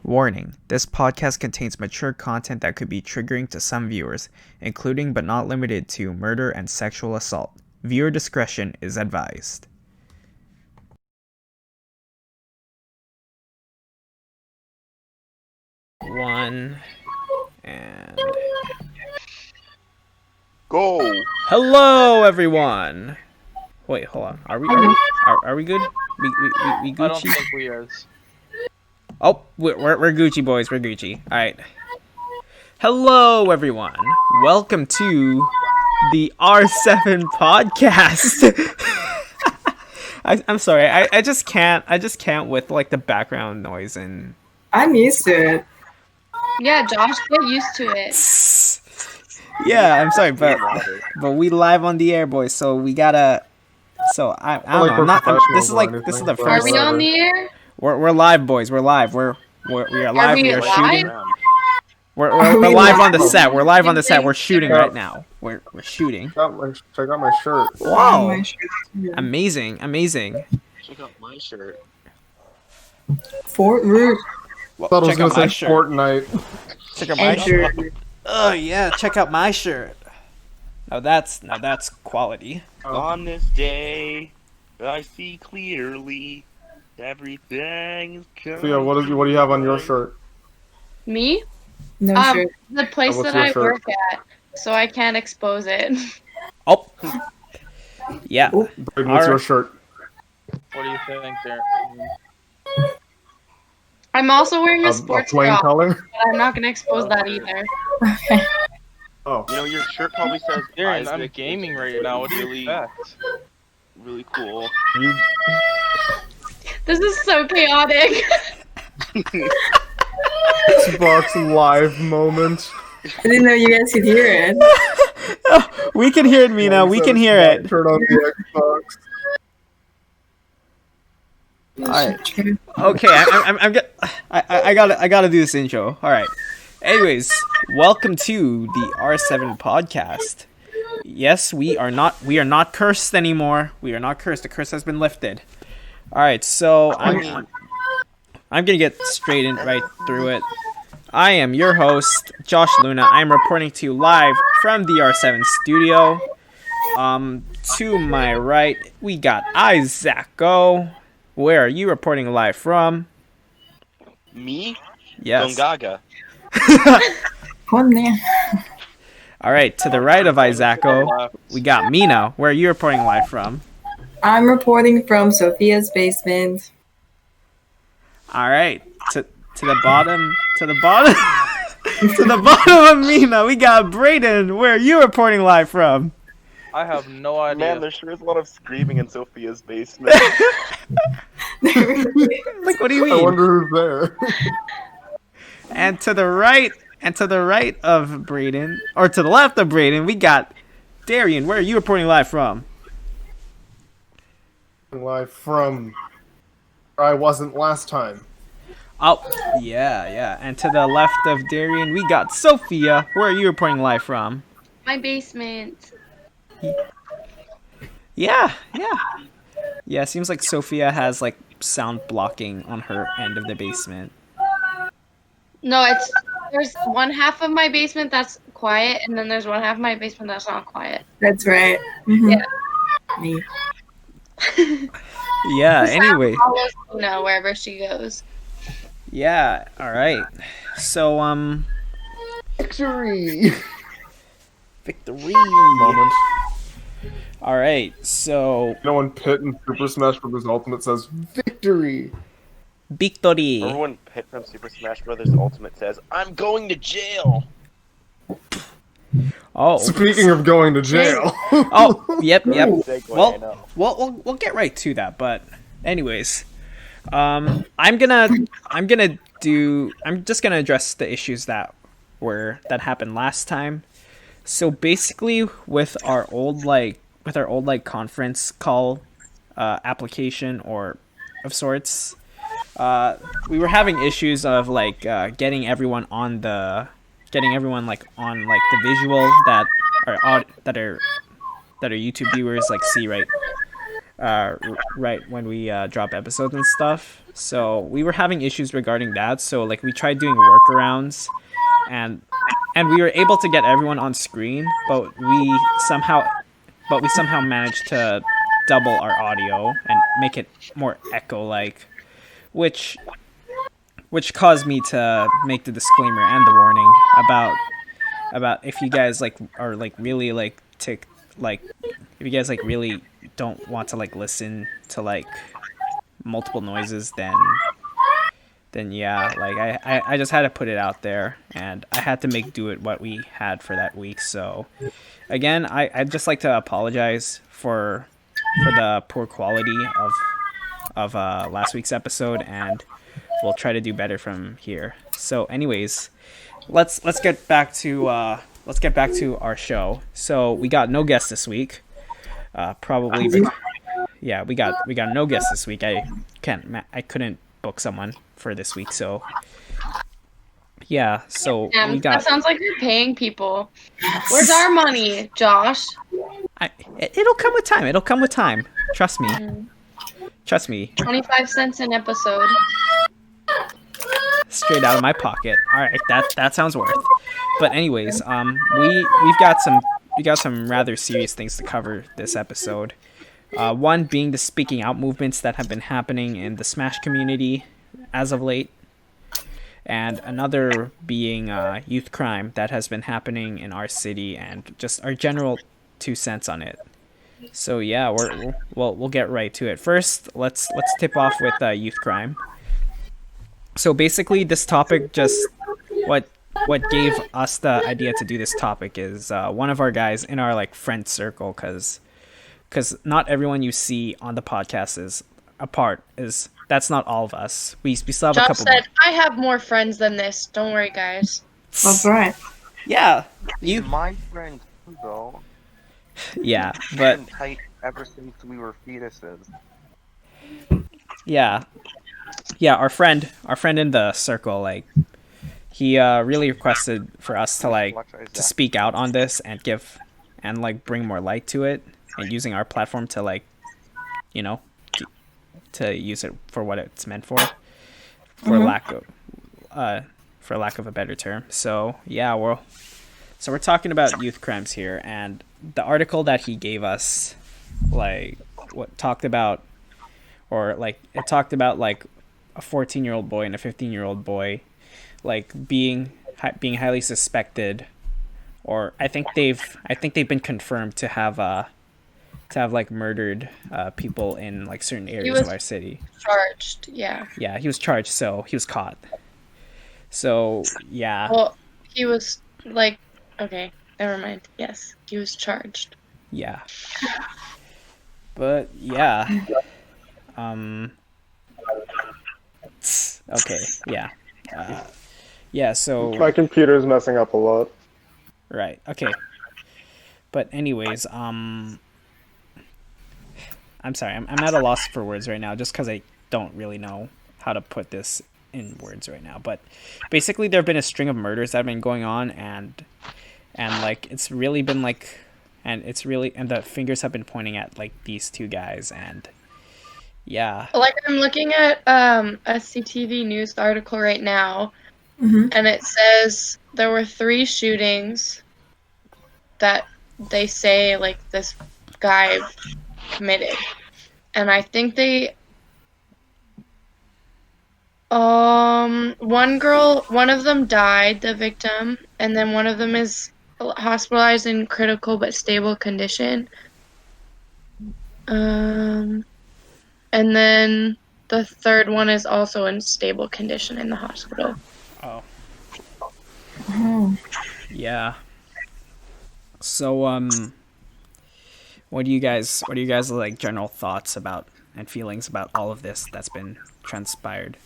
Warning, this podcast contains mature content that could be triggering to some viewers, including but not limited to murder and sexual assault. Viewer discretion is advised. One and go. Hello, everyone. Wait, hold on. Are we good? We Gucci? I don't think we is. Oh, we're Gucci boys. We're Gucci. All right. Hello, everyone. Welcome to the R7 podcast. I'm sorry. I just can't with like the background noise and. I'm used to it. Yeah, Josh, get used to it. Yeah, I'm sorry, but we live on the air, boys. So we gotta. So I don't know. This is the first. Are we on the air? We're live, boys. We're live. We are live. We are shooting. live? We're live on the set. We're live on the set. We're shooting right now. We're shooting. Check out my shirt. Wow! Amazing. Check out my shirt. Fort Root. Well, Thought I was check out gonna my say shirt. Fortnite. Check out my shirt. Oh yeah, check out my shirt. Now that's quality. On this day, I see clearly everything is coming. So yeah, what do you have on your shirt? Me? No shirt. The place What's that your I shirt? work at, so I can't expose it. Oh. Yeah. Oh. Braden, what's your shirt? What do you think there? I'm also wearing a A sports plain bra, color? but I'm not gonna expose that either. Okay. Oh, You know, your shirt probably says Darren, I'm Isaac. gaming right now. What do you Really, expect? really cool. you This is so chaotic. Xbox Live moment. I didn't know you guys could hear it. We can hear it, Mina. We can hear it. Turn on the Xbox. Alright. Okay, I gotta do this intro. All right. Anyways, welcome to the R7 podcast. Yes, we are not cursed anymore. We are not cursed. The curse has been lifted. All right, so I'm gonna get right through it. I am your host, Josh Luna. I'm reporting to you live from the R7 studio. To my right, we got Isaaco. Where are you reporting live from? Me? Yes. Gongaga. One there. All right, to the right of Isaaco, we got Mina. Where are you reporting live from? I'm reporting from Sophia's basement. All right, to the bottom, to the bottom of Mina, we got Brayden. Where are you reporting live from? I have no idea. Man, there sure is a lot of screaming in Sophia's basement. Like, what do you I mean? wonder who's there. And to the right of Brayden, or to the left of Brayden, we got Darian. Where are you reporting live from? Live from where I wasn't last time. Oh, yeah. And to the left of Darian, we got Sophia. Where are you reporting live from? My basement. Yeah. Yeah, seems like Sophia has like sound blocking on her end of the basement. No, there's one half of my basement that's quiet, and then there's one half of my basement that's not quiet. That's right. Mhm. Yeah. Me. Yeah, anyway. Follows Luna wherever she goes. Yeah, alright. So, Victory Victory! moment. Alright, so, You know when Pit in Super Smash Bros. Ultimate says victory? Victory! Remember when Pit from Super Smash Bros. Ultimate says, "I'm going to jail"? Oh, Speaking of going to jail. oh, yep. Segue, I Well, know. we'll get right to that, but anyways, I'm just gonna address the issues that happened last time. So basically, with our old conference call application or of sorts, we were having issues of like getting everyone like the visual that our YouTube viewers like see, right? right when we drop episodes and stuff. So we were having issues regarding that. So like we tried doing workarounds, and we were able to get everyone on screen, but we somehow managed to double our audio and make it more echo like, which caused me to make the disclaimer and the warning about if you guys like are like really like if you guys like really don't want to like listen to like multiple noises, then yeah, like I just had to put it out there, and I had to make do with what we had for that week. So again, I'd just like to apologize for the poor quality of last week's episode, and we'll try to do better from here. So anyways, let's get back to our show. So we got no guest this week. Yeah, we got no guest this week. I couldn't book someone for this week, so yeah. So we got. That sounds like you're paying people. Where's our money, Josh? It'll come with time. It'll come with time. Trust me. Trust me. 25 cents an episode. Straight out of my pocket. All right, that sounds worth. But anyways, we've got some rather serious things to cover this episode. One being the speaking out movements that have been happening in the Smash community as of late, and another being youth crime that has been happening in our city, and just our general 2 cents on it. So yeah, we'll get right to it. First, let's tip off with youth crime. So basically, this topic just what gave us the idea to do this topic is one of our guys in our like friend circle, because not everyone you see on the podcast is that's not all of us. We still have Josh a couple. said, "I have more friends than this. Don't worry, guys." That's right. Yeah, My friend too, though. yeah, We've but been tight ever since we were fetuses. yeah, our friend in the circle, like, he really requested for us to like to speak out on this and bring more light to it, and using our platform to like, to use it for what it's meant for lack of a better term. So yeah, we're talking about youth crimes here, and the article that he gave us talked about like a 14-year-old boy and a 15-year-old boy like being highly suspected, or I think they've been confirmed to have like murdered people in like certain areas of our city. Charged, yeah. Yeah, he was charged, so he was caught. So yeah. Well, he was like, okay, never mind. Yes, he was charged. Yeah. But yeah. Okay. Yeah. Yeah. So My computer's messing up a lot. right. Okay. But anyways, I'm sorry. I'm at a loss for words right now, just because I don't really know how to put this in words right now. But basically, there have been a string of murders that have been going on, and like it's really been like, and the fingers have been pointing at like these two guys, and yeah. Like, I'm looking at a CTV news article right now, and it says there were 3 shootings that they say like this guy committed, and I think they one of them died, the victim, and then one of them is hospitalized in critical but stable condition, and then the third one is also in stable condition in the hospital. Oh. Yeah. So what do you guys like general thoughts about and feelings about all of this that's transpired?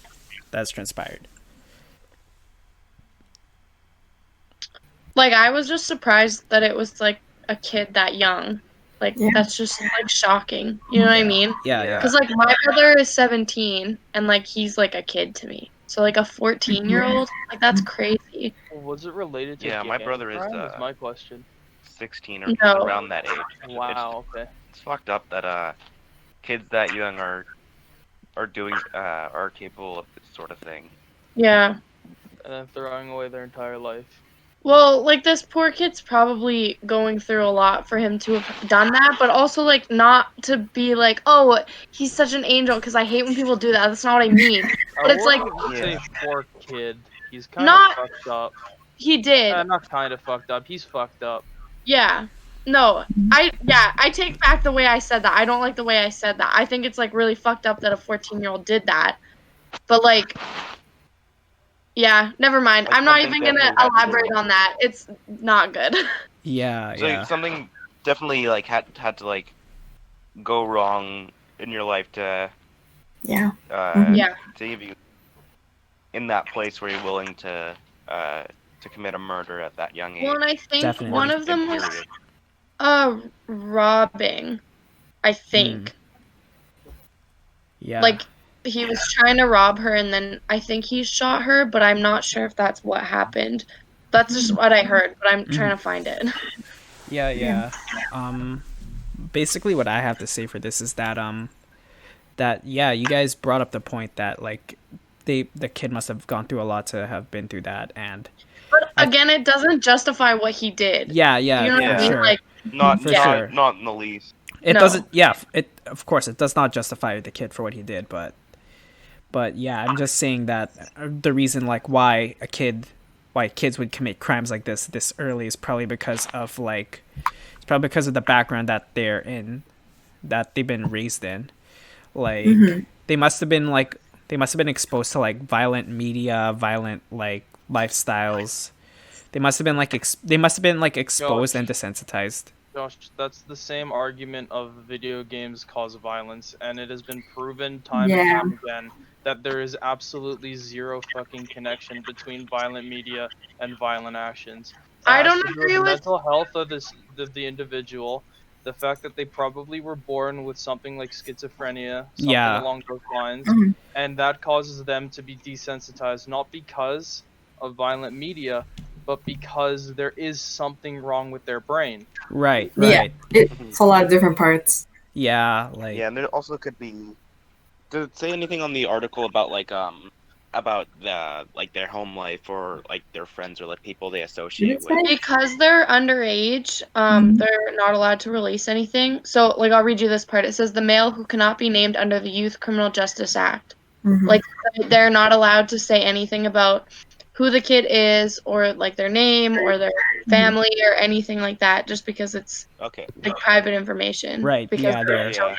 Like, I was just surprised that it was like a kid that young. Like, that's just like shocking. You know what I mean? Yeah. Because like my brother is 17 and like he's like a kid to me. So like a 14-year-old, like that's crazy. Was it related to my gang brother is crime? Is my question. 16 or No. around that age. Wow. Okay. It's fucked up that kids that young are capable of this sort of thing. Yeah. And then throwing away their entire life. Well, like, this poor kid's probably going through a lot for him to have done that, but also, like, not to be like, oh, he's such an angel, because I hate when people do that. That's not what I mean. But it's like, wouldn't say Yeah. poor kid. He's kind Not- of fucked up. he did. Not kind of fucked up. He's fucked up. Yeah. No. I take back the way I said that. I don't like the way I said that. I think it's, like, really fucked up that a 14-year-old did that. But, like, yeah, never mind. Like, I'm not something even gonna definitely had to elaborate go- on that. It's not good. Yeah, So yeah. something definitely like had to like go wrong in your life to Yeah. Yeah. save you in that place where you're willing to commit a murder at that young age. Well, and I think Definitely. one of them was Period. robbing, I think. Yeah. Like, he was trying to rob her, and then I think he shot her, but I'm not sure if that's what happened. That's just what I heard, but I'm trying to find it. Yeah. Basically what I have to say for this is that you guys brought up the point that like the kid must have gone through a lot to have been through that, and But again, it doesn't justify what he did. yeah, You know what yeah, I mean? sure. Like, Not For not, sure. not in the least. It No. doesn't. Yeah, it of course it does not justify the kid for what he did, but yeah, I'm just saying that the reason like why kids would commit crimes like this early is probably because of the background that they're in, that they've been raised in. Like they must have been exposed to like violent media, violent like lifestyles. They must have been exposed and desensitized. Josh, that's the same argument of video games cause violence, and it has been proven time and Yeah. time again that there is absolutely zero fucking connection between violent media and violent actions. It I has don't to do agree the with- mental health of the individual, the fact that they probably were born with something like schizophrenia, something Yeah. along those lines, Mhm. and that causes them to be desensitized, not because of violent media, but because there is something wrong with their brain. Right. Yeah. It's a lot of different parts. Yeah, like Yeah, and there also could be. Did it say anything on the article about about their home life or like their friends or like people they associate Did it with? say? because they're underage, they're not allowed to release anything. So, like, I'll read you this part. It says, the male who cannot be named under the Youth Criminal Justice Act. Mhm. Like, they're not allowed to say anything about who the kid is or, like, their name or their family or anything like that, just because it's, Okay. like, private information. Right, Because yeah, they're they're- children.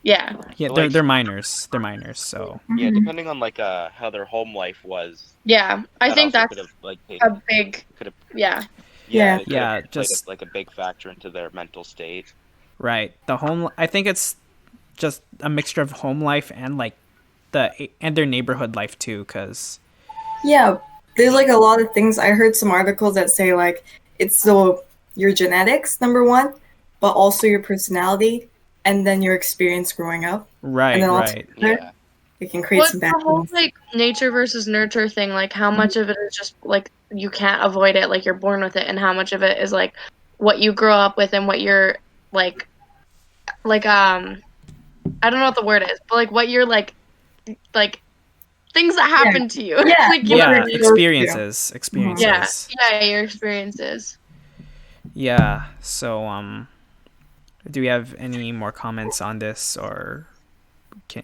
Yeah. yeah, So, they're like- they're minors. They're minors, so Yeah, Mhm. depending on like how their home life was. Yeah. I that think also that's could have, like, a big, could've- yeah. Yeah. it could've Yeah, played just- like a big factor into their mental state. right. I think it's just a mixture of home life and like and their neighborhood life too, because Yeah, there's like a lot of things. I heard some articles that say like it's your genetics, number one, but also your personality and then your experience growing up. right, And then also- right. Yeah. It can create What's some the bad whole things. like nature versus nurture thing? Like, how much of it is just like you can't avoid it, like you're born with it, and how much of it is like what you grow up with and what you're like I don't know what the word is, but like what you're like things that happen to you. Yeah. Like, you know what I Yeah, mean? experiences. Yeah, your experiences. Yeah. So do we have any more comments on this, or we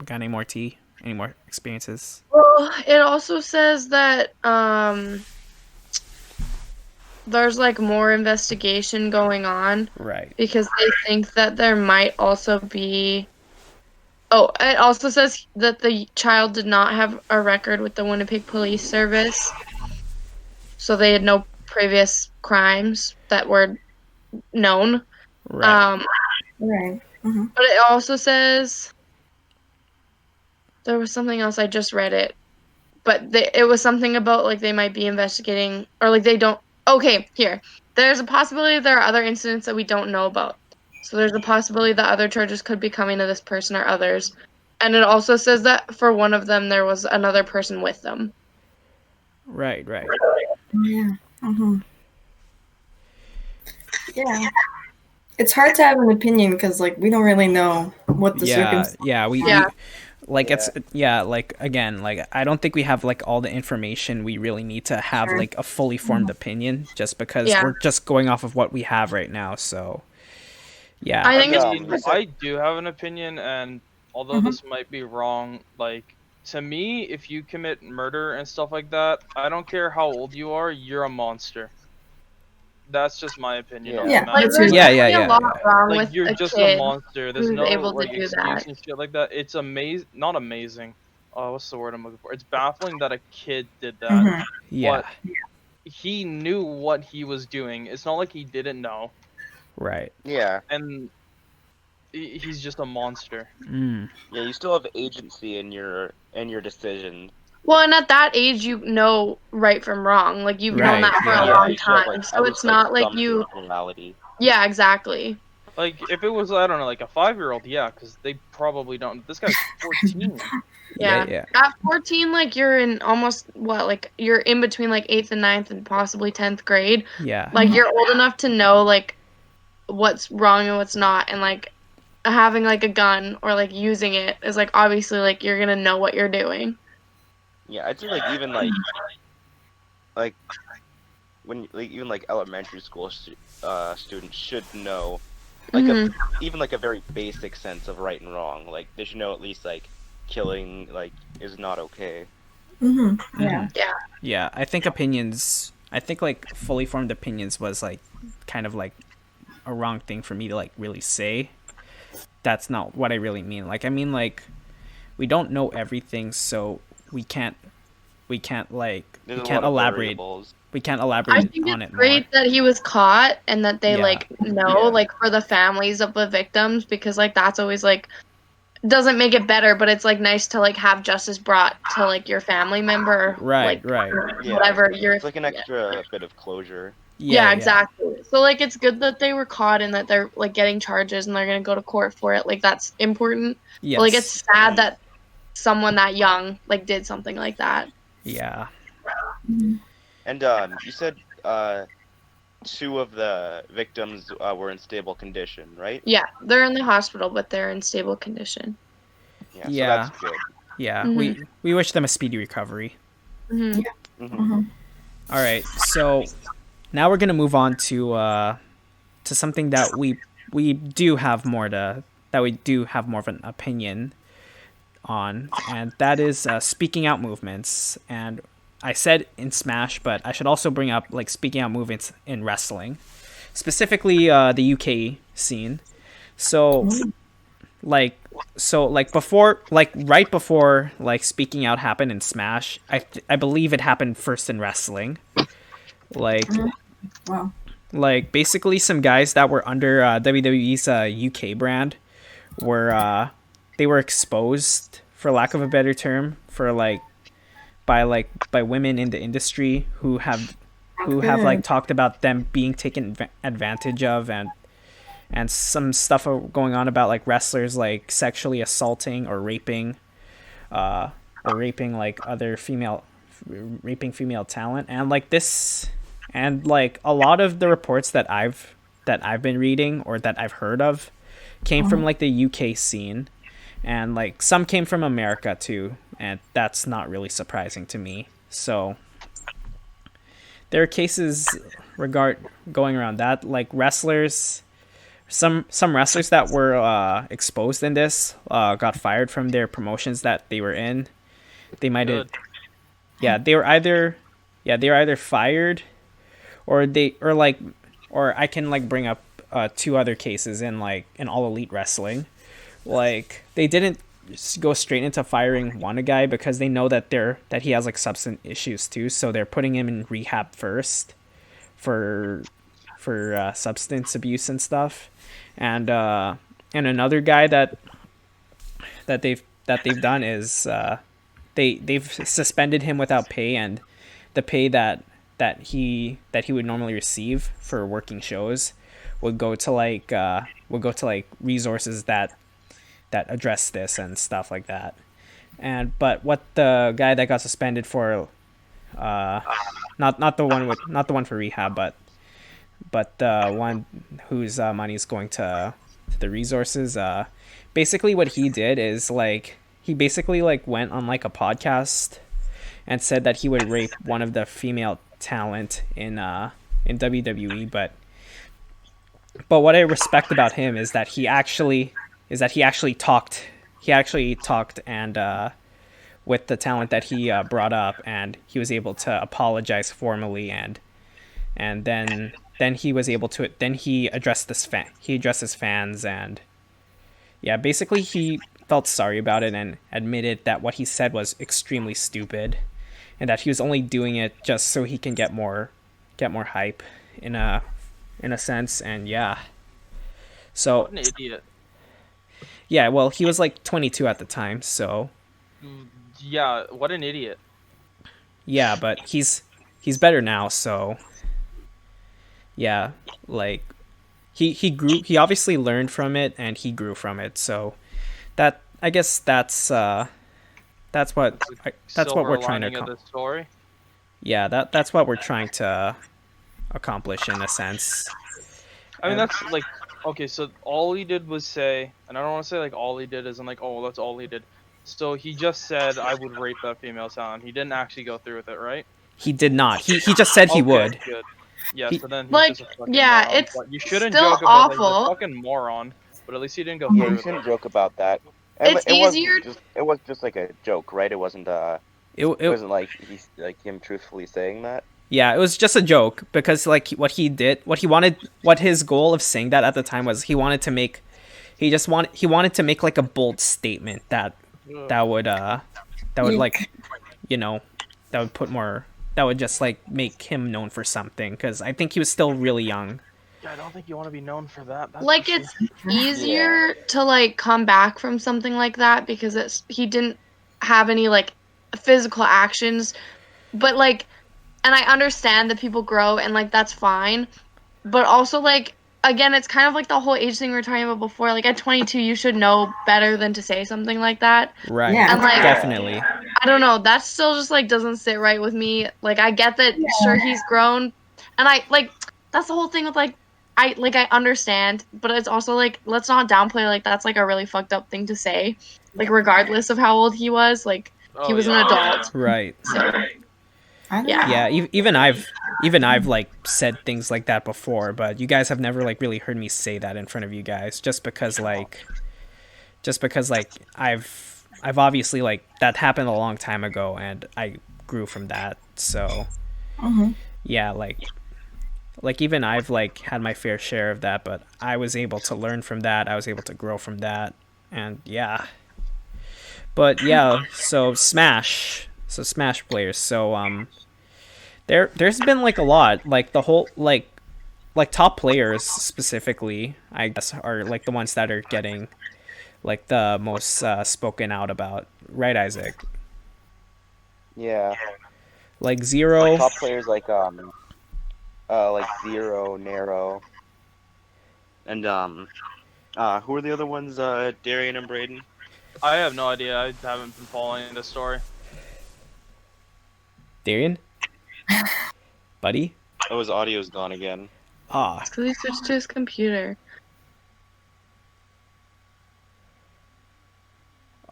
got any more tea? Any more experiences? Well, it also says that there's like more investigation going on Right. because they think that there might also be. Oh, it also says that the child did not have a record with the Winnipeg Police Service, so they had no previous crimes that were known. Right. Right. Mhm. But it also says there was something else. I just read it, but it was something about like they might be investigating or like they don't. Okay, here. There's a possibility there are other incidents that we don't know about. So there's a possibility that other charges could be coming to this person or others. And it also says that for one of them there was another person with them. Right. Yeah. Mhm. Yeah. it's hard to have an opinion because like we don't really know what the circumstances. It's like again, like I don't think we have like all the information we really need to have like a fully formed opinion, just because we're just going off of what we have right now. So yeah, I think I do have an opinion, and although this might be wrong, like to me, if you commit murder and stuff like that, I don't care how old you are, you're a monster. That's just my opinion on the matter. Like, there's definitely a lot wrong Like with you're a just kid a monster. There's who's no able to like do excuse that. and shit like that. It's not amazing. What's the word I'm looking for? It's baffling that a kid did that. yeah, But he knew what he was doing. It's not like he didn't know. right. Yeah. And he's just a monster. Mm. Yeah, you still have agency in your decision. Well, and at that age, you know right from wrong. Like, you've known that for a long time. So it's not like you... Morality. Yeah, exactly. Like, if it was, I don't know, like a 5-year-old, yeah, because they probably don't. This guy's 14. Yeah. At 14, like, you're in almost, like, you're in between, like, 8th and 9th and possibly 10th grade. Yeah. Like, you're old enough to know, like, what's wrong and what's not. And, like, having, like, a gun or, like, using it is, like, obviously, like, you're gonna know what you're doing. Yeah, I'd say, like, even, like when, like, even, like, elementary school students should know, like, even, like, a very basic sense of right and wrong. Like, they should know at least, like, killing, like, is not okay. Yeah, I think like, fully formed opinions was, like, kind of, like, a wrong thing for me to, like, really say. That's not what I really mean. Like, I mean, like, we don't know everything, so we can't elaborate. We can't elaborate I think on it's it great more. that he was caught and that they like know Yeah. like for the families of the victims, because like that's always like doesn't make it better, but it's like nice to like have justice brought to like your family member, Right, like, right. or Yeah. whatever you're. It's like an extra bit of closure. Yeah, exactly. So like it's good that they were caught and that they're like getting charges and they're gonna go to court for it. Like that's important. Yes. But, like it's sad that someone that young like did something like that. Yeah. And you said 2 of the victims were in stable condition, right? Yeah, they're in the hospital, but they're in stable condition. Yeah. So Yeah. that's good. Yeah. Mhm. We wish them a speedy recovery. Hmm. All right, so now we're gonna move on to something that we do have more of an opinion on, and that is speaking out movements. And I said in Smash, but I should also bring up like speaking out movements in wrestling, specifically the UK scene. So right before like speaking out happened in Smash, I believe it happened first in wrestling. Like, Wow. like basically some guys that were under WWE's UK brand were they were exposed, for lack of a better term, for by women in the industry who have like talked about them being taken advantage of, and some stuff going on about like wrestlers like sexually assaulting or raping like other female talent. And like this, and like a lot of the reports that I've been reading or that I've heard of came from like the UK scene, and like some came from America too, and that's not really surprising to me. So there are cases going around that, like wrestlers, some wrestlers that were exposed in this got fired from their promotions that they were in. They might have, they were either fired, or I can like bring up 2 other cases in All Elite Wrestling. Like they didn't go straight into firing one guy because they know that he has like substance issues too, so they're putting him in rehab first for substance abuse and stuff. And another guy that they've done is they've suspended him without pay, and the pay that he would normally receive for working shows would go to like resources that address this and stuff like that. But what the guy that got suspended for not the one for rehab, but but the one whose money is going to the resources, basically what he did is like he basically like went on like a podcast and said that he would rape one of the female talent in WWE, but what I respect about him is that he actually talked and with the talent that he brought up, and he was able to apologize formally, and then he was able to then he addressed his fans, and yeah, basically he felt sorry about it and admitted that what he said was extremely stupid, and that he was only doing it just so he can get more hype in a sense. And yeah, so What an idiot. yeah, well, he was like 22 at the time, so Yeah, what an idiot. yeah, but he's better now, so yeah, like he obviously learned from it and he grew from it, so that I guess that's what Silver we're trying to lining of the story. yeah, that's what we're trying to accomplish in a sense. I mean, And- that's like, okay, so all he did was say, and I don't want to say like all he did isn't like, oh, that's all he did. So he just said, I would rape that female talent. He didn't actually go through with it, right? He did not. He just said he Okay, would. Good. Yeah, He- so then he's Like, just a fucking yeah, moron. it's But you shouldn't still joke about like awful. the fucking moron, but at least he didn't go Yeah, through you with shouldn't it. joke about that. And It's it was easier- it was just like a joke, right? It wasn't It wasn't like he's like him truthfully saying that. Yeah, it was just a joke because like what his goal of saying that at the time was he wanted to make like a bold statement that would like, you know, that would put more, that would just like make him known for something, because I think he was still really young. Yeah, I don't think you want to be known for that. That's Like, for sure. it's easier to like come back from something like that because he didn't have any like physical actions, but like, and I understand that people grow and like that's fine, but also like, again, it's kind of like the whole age thing we were talking about before. Like, at 22 you should know better than to say something like that. Right. Yeah. And, like- Definitely. I don't know, that still just like doesn't sit right with me. Like, I get that, sure, he's grown, and I like, that's the whole thing with like, I understand, but it's also like, let's not downplay like that's like a really fucked up thing to say, like regardless of how old he was, like he Oh, was yeah. an adult. Right. So I don't Yeah. know. Yeah, even I've like said things like that before, but you guys have never like really heard me say that in front of you guys, just because I've obviously, like, that happened a long time ago and I grew from that. So Mhm. yeah, like even I've like had my fair share of that, but I was able to learn from that. I was able to grow from that, and yeah. But yeah, so Smash players. So there's been like a lot, like the whole like top players specifically, I guess, are like the ones that are getting like the most spoken out about, right, Isaac? Yeah. Like Zero. Top players like Zero, Nero, and who are the other ones? Darian and Braden. I have no idea. I haven't been following the story. Darian? Buddy? Oh, his audio's gone again. Ah, it's because he switched to his computer.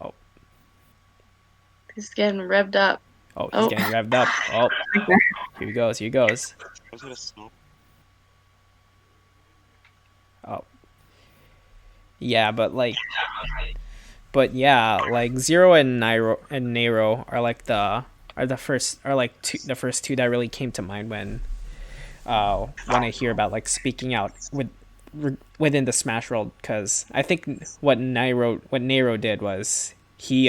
Oh. He's getting revved up. he's Oh. getting revved up. Oh, here he goes. Was it a smoke? Oh. Yeah, but yeah, like Zero and Nero are like the first two that really came to mind when I hear about like speaking out within the Smash world, because I think what Nero did was he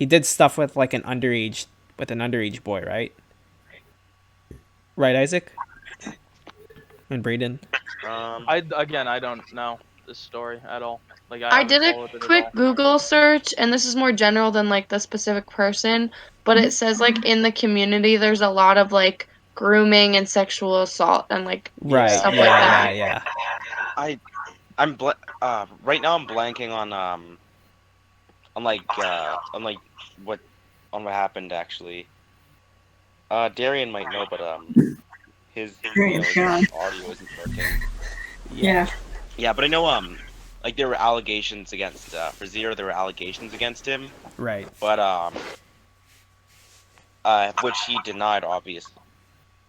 did stuff with like an underage boy, right? Right, Isaac? And Braden? I don't know this story at all. Like, I haven't did a followed it at quick all. Google search, and this is more general than like the specific person, but it says like in the community there's a lot of like grooming and sexual assault and like Right. stuff Yeah, like that. yeah. I'm right now I'm blanking on what happened actually. Darian might know, but his God. audio isn't working. Yeah. Yeah, but I know like there were allegations against for Zero. There were allegations against him, Right. but which he denied, obviously.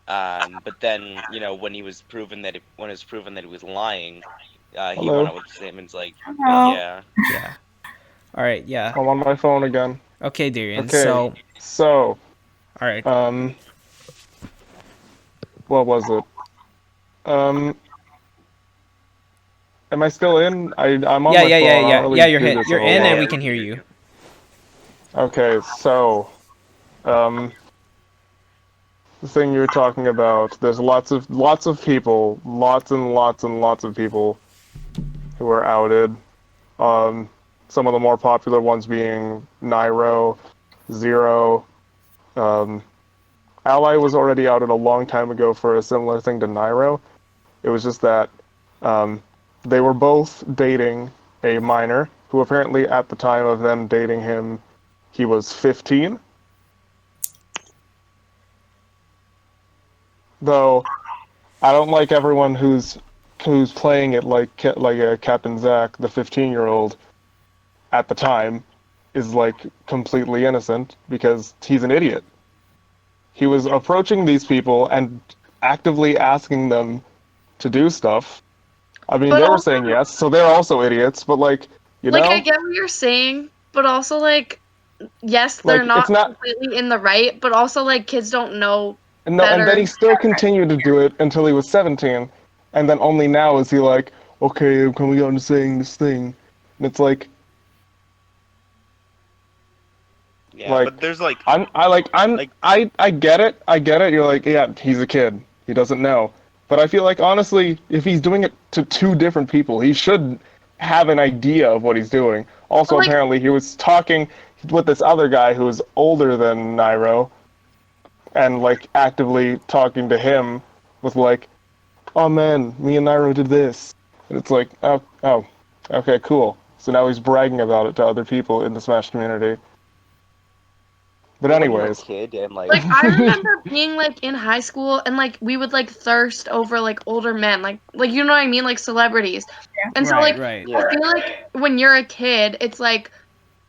But then when it was proven that he was lying, he Hello? went out with statements like, Hello. yeah. Yeah. All right. Yeah. I'm on my phone again. Okay, Darian. Okay. So, So, all right. what was it? Am I still in? I'm on Yeah, my yeah, phone. yeah, I don't yeah. really Yeah, do this you're a in, lot. and we can hear you. Okay, so, the thing you're talking about, there's lots of people, lots and lots of people who are outed. Some of the more popular ones being Nairo, Zero. Ally was already outed a long time ago for a similar thing to Nairo. It was just that they were both dating a minor who apparently at the time of them dating him, he was 15. Though I don't like everyone who's playing it like Captain Zack, the 15-year-old at the time, is like completely innocent because he's an idiot. He was approaching these people and actively asking them to do stuff. I mean, But they were also- saying yes, so they're also idiots. But like, you Like, know, I get what you're saying, but also, like, yes, they're Like, not it's not- completely in the right, but also, like, kids don't know and better. then he still continued to do it until he was 17, and then only now is he like, okay, I'm coming out and saying this thing, and it's like, Yeah, Like, but there's like, I get it. I get it. You're like, yeah, he's a kid. He doesn't know. But I feel like honestly, if he's doing it to two different people, he should have an idea of what he's doing. Also, But, like- apparently, he was talking with this other guy who was older than Nairo, and like actively talking to him with like, oh man, me and Nairo did this, and it's like, oh, okay, cool. So now he's bragging about it to other people in the Smash community. But when you're a anyways, kid and like, Like, I remember being, like, in high school, and, like, we would, like, thirst over, like, older men. Like, you know what I mean? Like, celebrities. And so, like, Right. yeah, I feel like when you're a kid, it's like,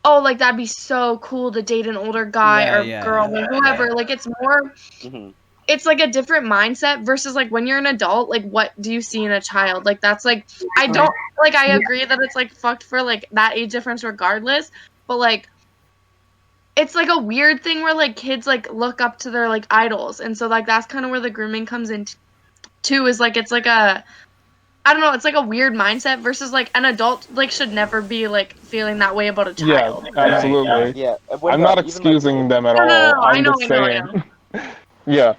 oh, like, that'd be so cool to date an older guy Yeah, or yeah, girl or whoever. Like, it's more, mhm. it's, like, a different mindset versus, like, when you're an adult, like, what do you see in a child? Like, that's, like, I don't, like, I agree that it's, like, fucked for, like, that age difference regardless, but, like, it's like a weird thing where like kids like look up to their like idols, and so like that's kind of where the grooming comes in too. Is like it's like a, I don't know, it's like a weird mindset versus like an adult like should never be like feeling that way about a yeah, child. absolutely. Yeah. When, I'm not even, excusing like, them at No, all. no, no, I I'm know, just I know, I saying. know. Yeah,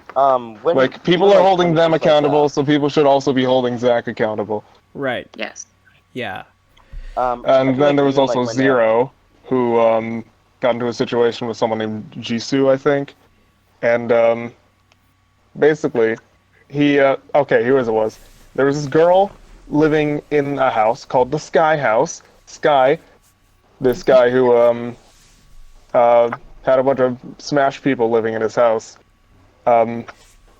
when like people even, are like, holding when them it was, like, accountable, so people should also be holding Zach accountable. Right. Yes. Yeah. I And feel then like there was even, also like, when, Zero, who got into a situation with someone named Jisoo, I think, and basically, he okay, here as it was. There was this girl living in a house called the Sky House. Sky, this guy who had a bunch of Smash people living in his house.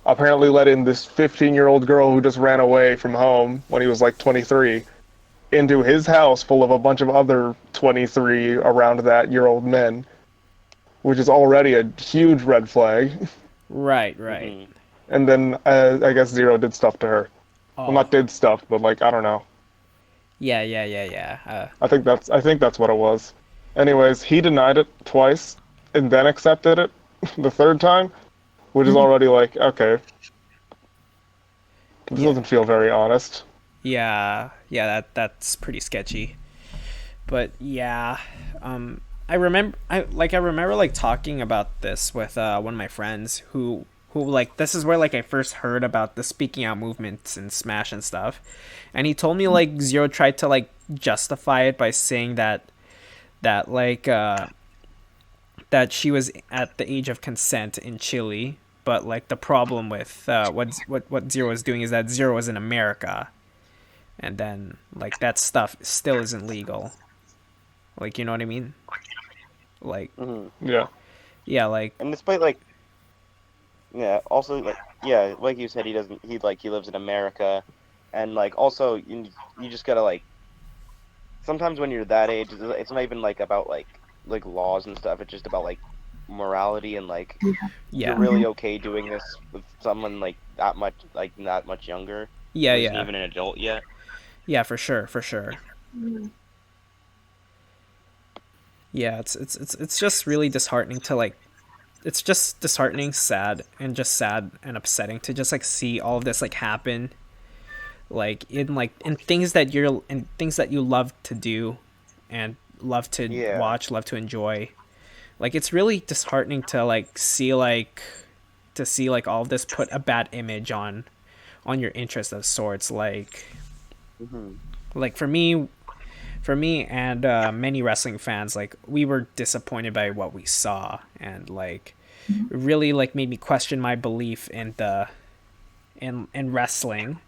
Apparently let in this 15-year-old girl who just ran away from home when he was like 23 into his house full of a bunch of other 23 around that year old men, which is already a huge red flag. Right. mhm. And then I guess Zero did stuff to her. Well, Oh. not did stuff, but like I don't know. Yeah. I think that's what it was. Anyways, he denied it twice and then accepted it the third time, which is already like, okay. This doesn't feel very honest. Yeah. That's pretty sketchy. But yeah, I remember like talking about this with one of my friends who like this is where like I first heard about the speaking out movements in Smash and stuff, and he told me like Zero tried to like justify it by saying that like that she was at the age of consent in Chile, but like the problem with what Zero was doing is that Zero was in America, and then like that stuff still isn't legal. Like, you know what I mean? Like, Mhm. Yeah. yeah, like, And despite like, yeah, also like yeah, like you said, he doesn't. He lives in America, and like also you just gotta like. Sometimes when you're that age, it's not even like about like laws and stuff. It's just about like morality and like you're Yeah. really okay doing this with someone like that much younger, Yeah, who isn't yeah. even an adult yet. Yeah, for sure, for sure. Yeah, it's just really disheartening to like it's just disheartening, sad and upsetting to just like see all of this like happen like in things that you love to do and love to Yeah. watch, love to enjoy. Like it's really disheartening to see like all of this put a bad image on your interest of sorts. Hmm. Like for me and many wrestling fans, like we were disappointed by what we saw, and like it really like made me question my belief in in wrestling.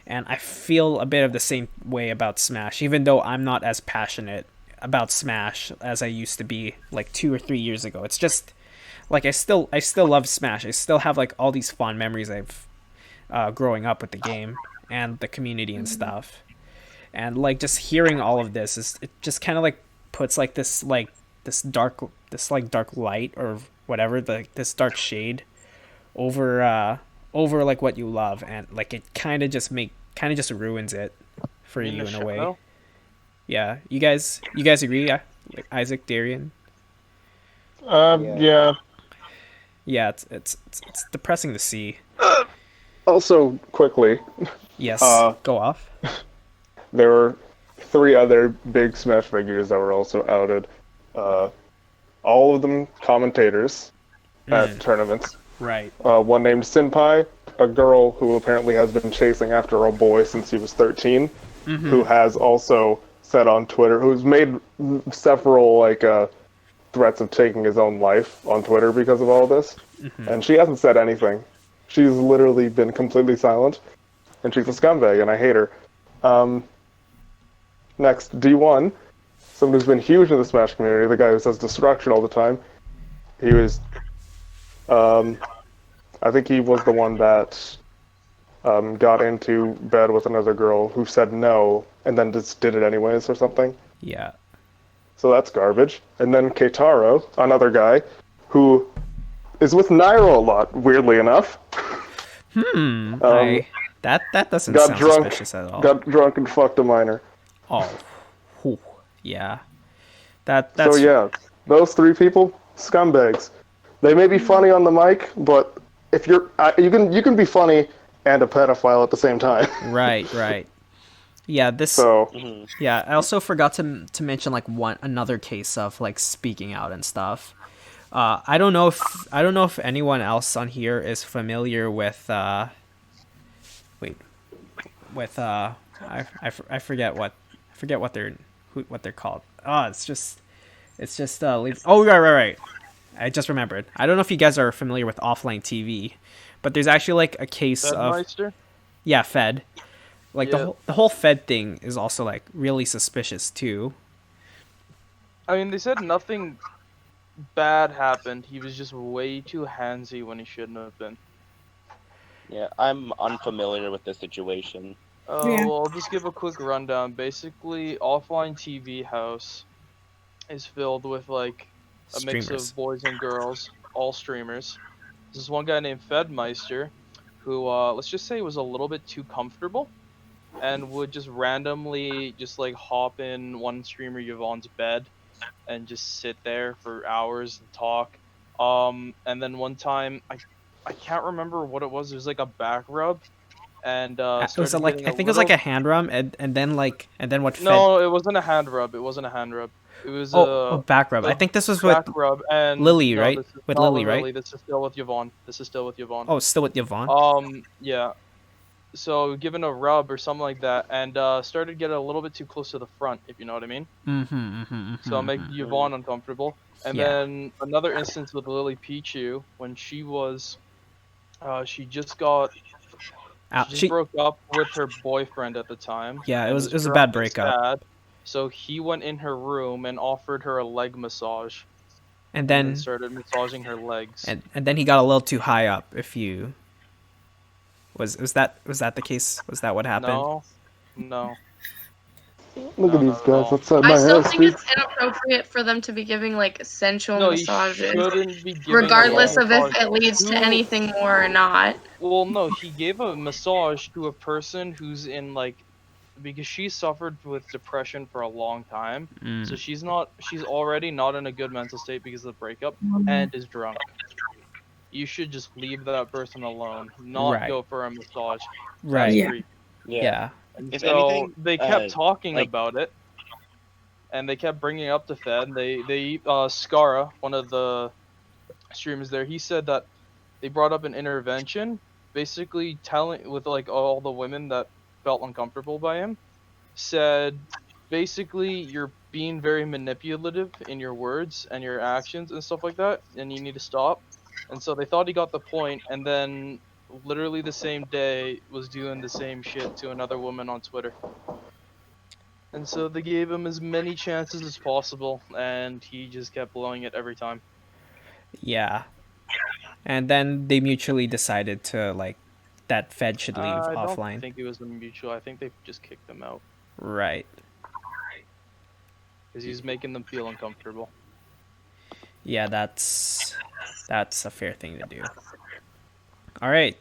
And I feel a bit of the same way about Smash, even though I'm not as passionate about Smash as I used to be like 2 or 3 years ago. It's just like I still love Smash. I still have like all these fond memories I've growing up with the game and the community and stuff. And like just hearing all of this is it just kind of like puts like this like dark light or whatever, like this dark shade over like what you love, and like it kind of just ruins it for In you the in a way. shadow? Yeah, you guys agree? Yeah? Like Isaac, Darian. Yeah. Yeah. Yeah, it's depressing to see. Also, quickly, Yes, uh, go off. there were 3 other big Smash figures that were also outed. Uh, all of them commentators at tournaments. Right. One named Senpai, a girl who apparently has been chasing after a boy since he was 13, who has also said on Twitter, who's made several threats of taking his own life on Twitter because of all this, and she hasn't said anything. She's literally been completely silent, and she's a scumbag, and I hate her. Next, D1, someone who's been huge in the Smash community, the guy who says destruction all the time. He was, I think he was the one that got into bed with another girl who said no, and then just did it anyways or something. Yeah. So that's garbage. And then Keitaro, another guy, who is with Nairo a lot, weirdly enough. That doesn't Got sound drunk, suspicious at all. got drunk and fucked a minor. Oh, whew. Yeah. That's So yeah, those 3 people, scumbags. They may be funny on the mic, but if you're, you can be funny and a pedophile at the same time. right. Yeah, this. So Yeah, I also forgot to mention like another case of like speaking out and stuff. I don't know if anyone else on here is familiar with I forget what they're called. Oh, it's just oh right. I just remembered. I don't know if you guys are familiar with offline TV, but there's actually like a case of Bedmeister? yeah, Fed. Like Yeah. the whole Fed thing is also like really suspicious too. I mean, they said nothing bad happened. He was just way too handsy when he shouldn't have been. Yeah, I'm unfamiliar with the situation. Yeah. Well, I'll just give a quick rundown. Basically, offline TV house is filled with like a mix Streamers. of boys and girls, all streamers. There's this one guy named Fedmeister, who let's just say was a little bit too comfortable, and would just randomly just like hop in one streamer Yvonne's bed, and just sit there for hours and talk. And then one time I can't remember what it was. It was like a back rub, and It was started like getting I a think it was like little- a hand rub and then what Fed. No, it wasn't a hand rub. It wasn't a hand rub. It was back rub. I think this was with back rub and Lily, no, right? this is With not Lily, right? This is still with Yvonne. This is still with Yvonne. Oh, still with Yvonne. Yeah. So given a rub or something like that, and started getting a little bit too close to the front, if you know what I mean. So make Yvonne uncomfortable. And Yeah. then another instance with Lily Pichu when she was, she just got. She broke up with her boyfriend at the time. Yeah, it and was a drunk bad and breakup. sad. So he went in her room and offered her a leg massage. And then then started massaging her legs. and then he got a little too high up. If you Was that the case? Was that what happened? No. Look at No, these not at guys all. outside I my still house, think dude. it's inappropriate for them to be giving like sensual No, you massages, shouldn't be giving regardless a of if massage it leads to to- anything more or not. Well, no, he gave a massage to a person who's in like, because she suffered with depression for a long time, so she's already not in a good mental state because of the breakup and is drunk. You should just leave that person alone, not Right. go for a massage. Right. That's Yeah. creepy. Yeah. And If so anything, they kept talking like- about it, and they kept bringing it up to Fed. They Skara, one of the streamers there, he said that they brought up an intervention, basically telling with like all the women that felt uncomfortable by him, said basically you're being very manipulative in your words and your actions and stuff like that, and you need to stop. And so they thought he got the point, and then literally the same day was doing the same shit to another woman on Twitter. And so they gave him as many chances as possible, and he just kept blowing it every time. Yeah. And then they mutually decided to like that Fed should leave I don't offline. think it was a mutual. I think they just kicked him out Right. because he's making them feel uncomfortable. Yeah, that's a fair thing to do. All right.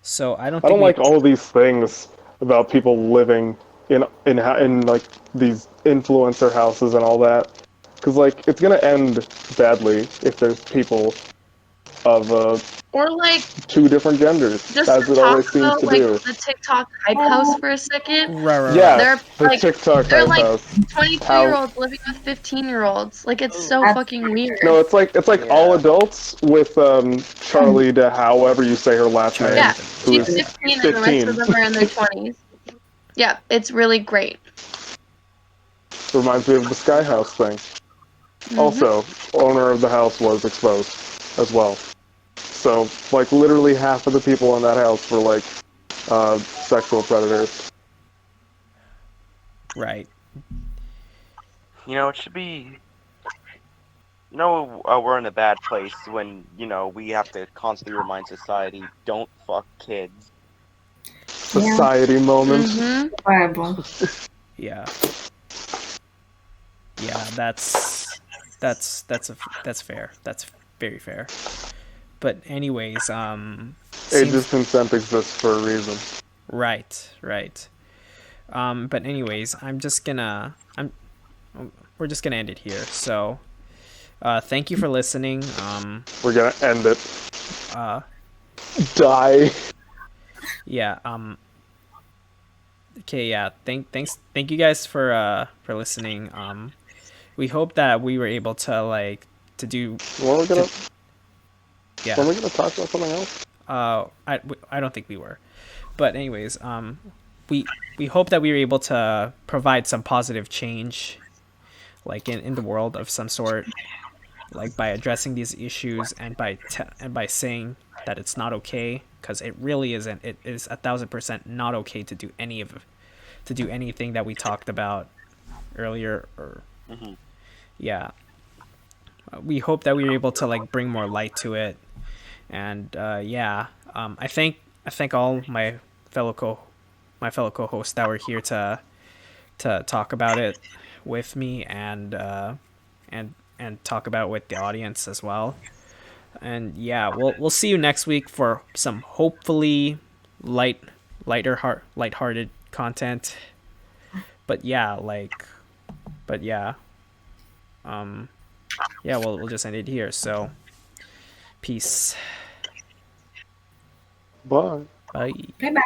So I don't I don't think like all these things about people living in like these influencer houses and all that, because like it's gonna end badly if there's people of Or like two different genders, just as to it talk always seems about to like do. the TikTok hype house for a second. Right. Yeah, They're the like TikTok they're hype like house. 22-year-olds living with 15-year-olds. Like it's so That's- fucking weird. No, it's like all Yeah. adults with Charlie to however you say her last name, Yeah, who she's is 15 and the rest 15. of them are in their 20s. Yeah, it's really great. Reminds me of the Sky House thing. Also, owner of the house was exposed as well. So, like, literally half of the people in that house were, like, sexual predators. Right. You know, it should be. We're in a bad place when we have to constantly remind society, don't fuck kids. Society moment. Horrible. Yeah. Yeah, that's fair. That's very fair. But anyways, Age's consent exists for a reason. right. But anyways, we're just gonna end it here. So, thank you for listening. We're gonna end it. Uh, Die. yeah. Okay. Yeah. Thank you guys for listening. We hope that we were able to do. Were we gonna Yeah. talk about something else? I don't think we were, but anyways, we hope that we were able to provide some positive change, like in the world of some sort, like by addressing these issues and by saying that it's not okay, because it really isn't. It is 1,000% not okay to do anything that we talked about earlier. Or yeah, we hope that we were able to bring more light to it. And I thank all my fellow co-hosts that were here to talk about it with me and talk about it with the audience as well. And yeah, we'll see you next week for some hopefully lighthearted content. But yeah, we'll just end it here. So peace. Bye. Bye. Bye bye.